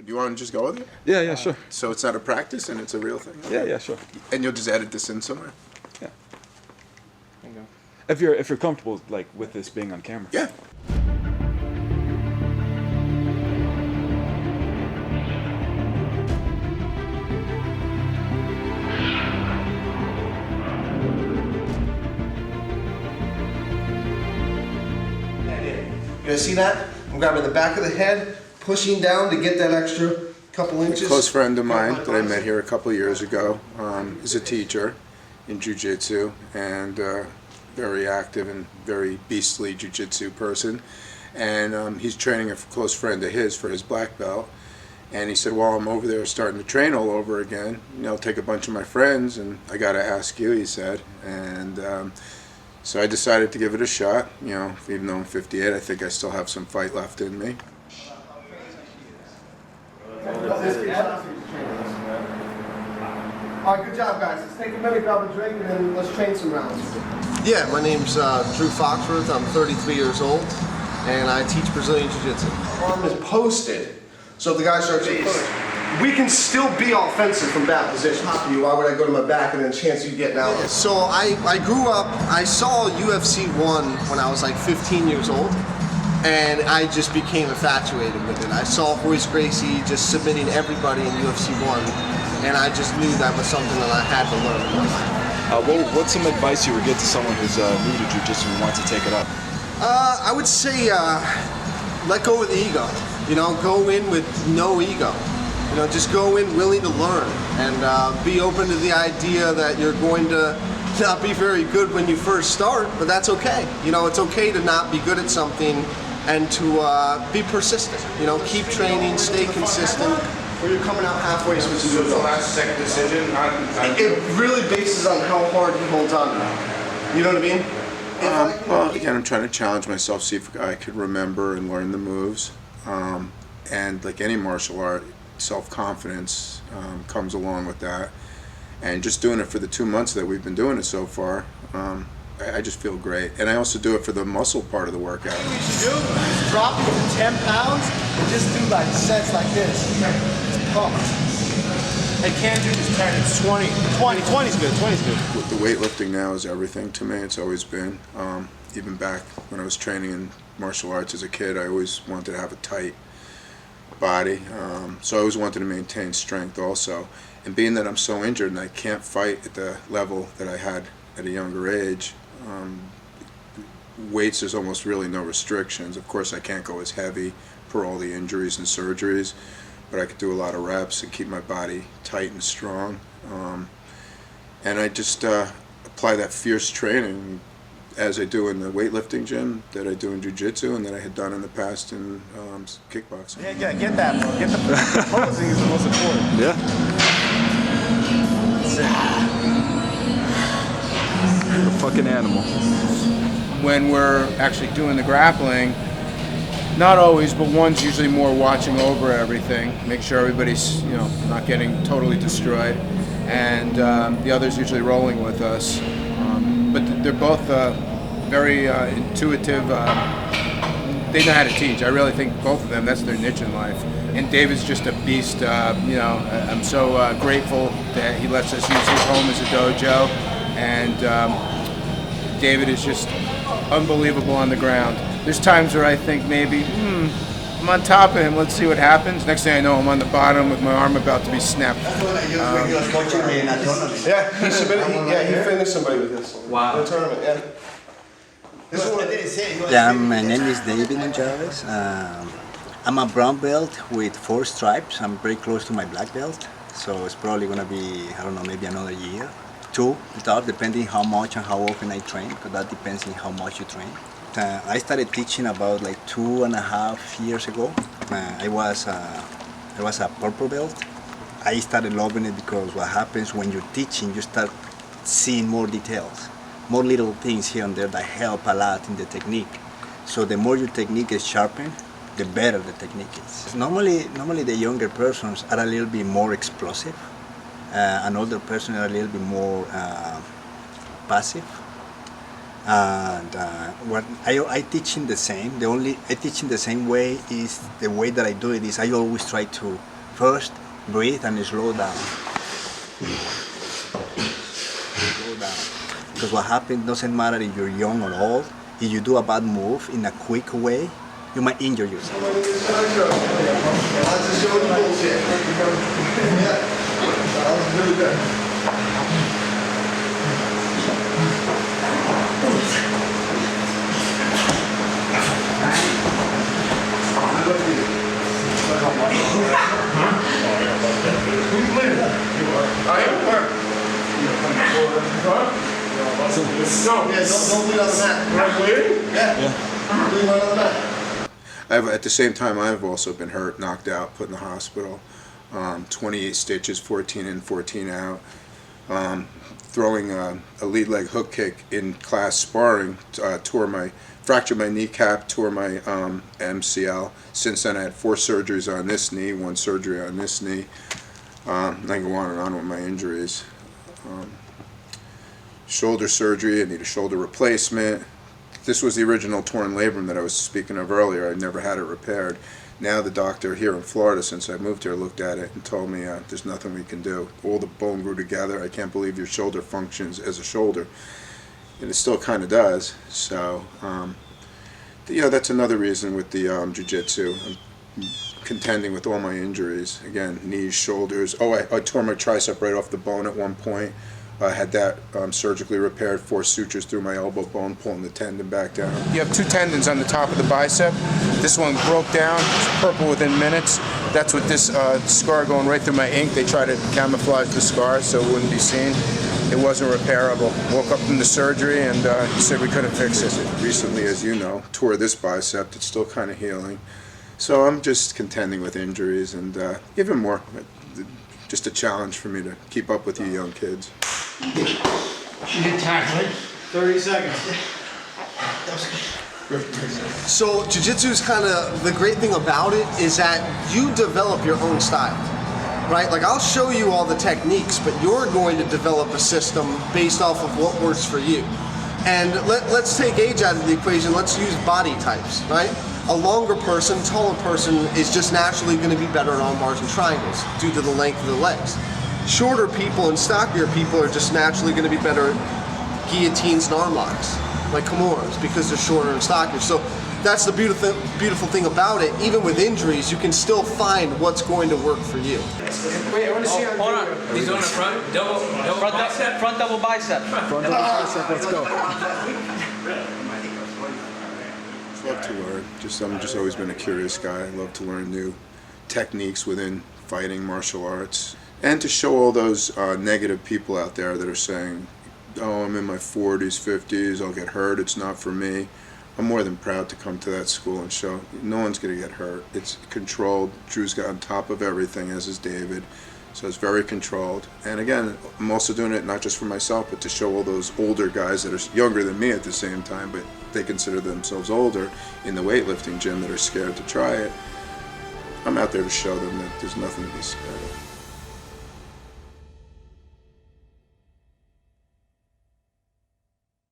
Do you want to just go with it? Yeah, sure. So it's not a practice and it's a real thing? Yeah, sure. And you'll just edit this in somewhere? Yeah. There you go. If you're comfortable, like, with this being on camera. Yeah. You guys see that? I'm grabbing the back of the head, pushing down to get that extra couple inches. A close friend of mine that I met here a couple of years ago is a teacher in Jiu Jitsu and very active and very beastly Jiu Jitsu person. And he's training a close friend of his for his black belt. And he said, well, I'm over there starting to train all over again. You know, take a bunch of my friends and I got to ask you, he said. And so I decided to give it a shot. You know, even though I'm 58, I think I still have some fight left in me. All right, good job, guys. Let's take a minute, grab a drink, and then let's train some rounds. Yeah, my name's Drew Foxworth. I'm 33 years old, and I teach Brazilian Jiu-Jitsu. Arm is posted, so if the guy starts to push, we can still be offensive from bad positions. Why would I go to my back and then chance you getting out? So I grew up, I saw UFC 1 when I was like 15 years old, and I just became infatuated with it. I saw Royce Gracie just submitting everybody in UFC 1, and I just knew that was something that I had to learn. What's some advice you would give to someone who's new to Jiu-Jitsu and wants to take it up? I would say let go of the ego. You know, go in with no ego. You know, just go in willing to learn and be open to the idea that you're going to not be very good when you first start, but that's okay. You know, it's okay to not be good at something and to be persistent. You know, keep training, stay consistent, or you're coming out halfway. So it's the last second decision? It really bases on how hard he holds on to it. You know what I mean? Well, again, I'm trying to challenge myself, see if I could remember and learn the moves. And like any martial art, self-confidence comes along with that. And just doing it for the 2 months that we've been doing it so far, I just feel great. And I also do it for the muscle part of the workout. What you should do is drop it to 10 pounds and just do like sets like this. It's pumped. I can't do this 10, it's 20. 20 is good, 20 is good. With the weightlifting now is everything to me. It's always been. Even back when I was training in martial arts as a kid, I always wanted to have a tight body. So I always wanted to maintain strength also. And being that I'm so injured and I can't fight at the level that I had at a younger age, weights, there's almost really no restrictions. Of course, I can't go as heavy for all the injuries and surgeries, but I could do a lot of reps and keep my body tight and strong. And I just apply that fierce training as I do in the weightlifting gym, that I do in Jiu-Jitsu, and that I had done in the past in kickboxing. Yeah, get that, bro. Get the posing is the most important. Yeah. You're a fucking animal. When we're actually doing the grappling, not always, but one's usually more watching over everything, make sure everybody's, you know, not getting totally destroyed, and the other's usually rolling with us. But they're both very intuitive. They know how to teach. I really think both of them, that's their niche in life. And David's just a beast. You know, I'm so grateful that he lets us use his home as a dojo. And David is just unbelievable on the ground. There's times where I think maybe, I'm on top of him, let's see what happens. Next thing I know, I'm on the bottom with my arm about to be snapped. Yeah, he submitted. He finished somebody with this. Wow. In the tournament, yeah. Yeah, my name is David Gonzalez. I'm a brown belt with 4 stripes. I'm very close to my black belt, so it's probably gonna be, I don't know, maybe another year, 2, depending how much and how often I train, because that depends on how much you train. I started teaching about like 2.5 years ago. I was a purple belt. I started loving it because what happens when you're teaching, you start seeing more details, more little things here and there that help a lot in the technique. So the more your technique is sharpened, the better the technique is. Normally the younger persons are a little bit more explosive, and older persons are a little bit more passive. And what I teach in the same. The only I teach in the same way is the way that I do it is I always try to first breathe and slow down. Slow down. Because what happens doesn't matter if you're young or old. If you do a bad move in a quick way, you might injure yourself. Don't bleed on the mat. Yeah. Bleed on the mat. At the same time, I've also been hurt, knocked out, put in the hospital. 28 stitches, 14 in, 14 out. Throwing a lead leg hook kick in class sparring, fractured my kneecap, tore my MCL. Since then, I had 4 surgeries on this knee, 1 surgery on this knee. I can go on and on with my injuries. Shoulder surgery, I need a shoulder replacement. This was the original torn labrum that I was speaking of earlier. I never had it repaired. Now the doctor here in Florida, since I moved here, looked at it and told me there's nothing we can do. All the bone grew together. I can't believe your shoulder functions as a shoulder. And it still kind of does. So, that's another reason with the jiu-jitsu. I'm contending with all my injuries. Again, knees, shoulders. Oh, I tore my tricep right off the bone at one point. I had that surgically repaired, 4 sutures through my elbow bone, pulling the tendon back down. You have 2 tendons on the top of the bicep. This one broke down. It's purple within minutes. That's what this scar going right through my ink. They tried to camouflage the scar so it wouldn't be seen. It wasn't repairable. Woke up from the surgery and he said we couldn't fix it. Recently, as you know, tore this bicep. It's still kind of healing. So I'm just contending with injuries and even more. Just a challenge for me to keep up with you young kids. She did tackle it. 30 seconds. So jiu-jitsu is kind of, the great thing about it is that you develop your own style, right? Like I'll show you all the techniques, but you're going to develop a system based off of what works for you. And let's take age out of the equation. Let's use body types, right? A longer person, taller person is just naturally going to be better at arm bars and triangles due to the length of the legs. Shorter people and stockier people are just naturally going to be better at guillotines and arm locks, like Kimuras, because they're shorter and stockier. So that's the beautiful thing about it. Even with injuries, you can still find what's going to work for you. Wait, I want to see Hold on. He's doing a front double bicep. Front double bicep, let's go. Love to learn. I'm just always been a curious guy. I love to learn new techniques within fighting, martial arts, and to show all those negative people out there that are saying, "Oh, I'm in my 40s, 50s. I'll get hurt. It's not for me." I'm more than proud to come to that school and show no one's going to get hurt. It's controlled. Drew's got on top of everything, as is David. So it's very controlled. And again, I'm also doing it not just for myself, but to show all those older guys that are younger than me at the same time, but they consider themselves older in the weightlifting gym that are scared to try it. I'm out there to show them that there's nothing to be scared of.